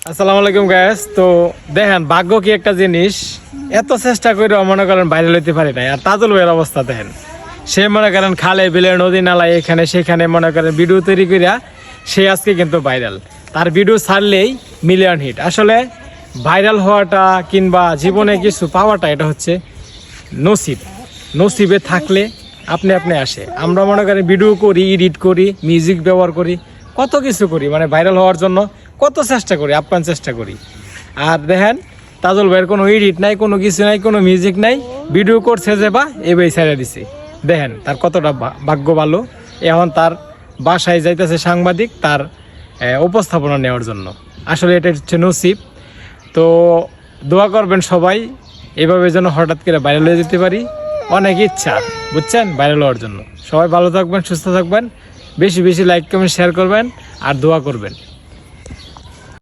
আসসালামু আলাইকুম গাইস। তো দেখেন ভাগ্য কি একটা জিনিস, এত চেষ্টা করে মনে করেন ভাইরাল হইতে পারি নাই। আর তাজুল ভাইয়ের অবস্থা দেখেন, সে মনে করেন খালে বিলে নদী নালায় এখানে সেখানে মনে করেন ভিডিও তৈরি করিয়া সে আজকে কিন্তু ভাইরাল। তার ভিডিও ছাড়লেই মিলিয়ন হিট। আসলে ভাইরাল হওয়াটা কিংবা জীবনে কিছু পাওয়াটা এটা হচ্ছে নসিব। নসিবে থাকলে আপনি আপনি আসে। আমরা মনে করি ভিডিও করি, এডিট করি, মিউজিক ব্যবহার করি, কত কিছু করি, মানে ভাইরাল হওয়ার জন্য কত চেষ্টা করি, আপ্রাণ চেষ্টা করি। আর দেখেন তাজুল ভাইয়ের কোনো এডিট নাই, কোনো কিছু নাই, কোনো মিউজিক নাই, ভিডিও করছে যে বা এবার ছেড়ে দিছে। দেখেন তার কতটা ভাগ্য ভালো। এখন তার বাসায় যাইতেছে সাংবাদিক তার উপস্থাপনা নেওয়ার জন্য। আসলে এটা হচ্ছে নসিব। তো দোয়া করবেন সবাই, এভাবে যেন হঠাৎ করে ভাইরাল হয়ে যেতে পারি। অনেক ইচ্ছা বুঝছেন ভাইরাল হওয়ার জন্য। সবাই ভালো থাকবেন, সুস্থ থাকবেন, বেশি বেশি লাইক কমেন্ট শেয়ার করবেন আর দোয়া করবেন।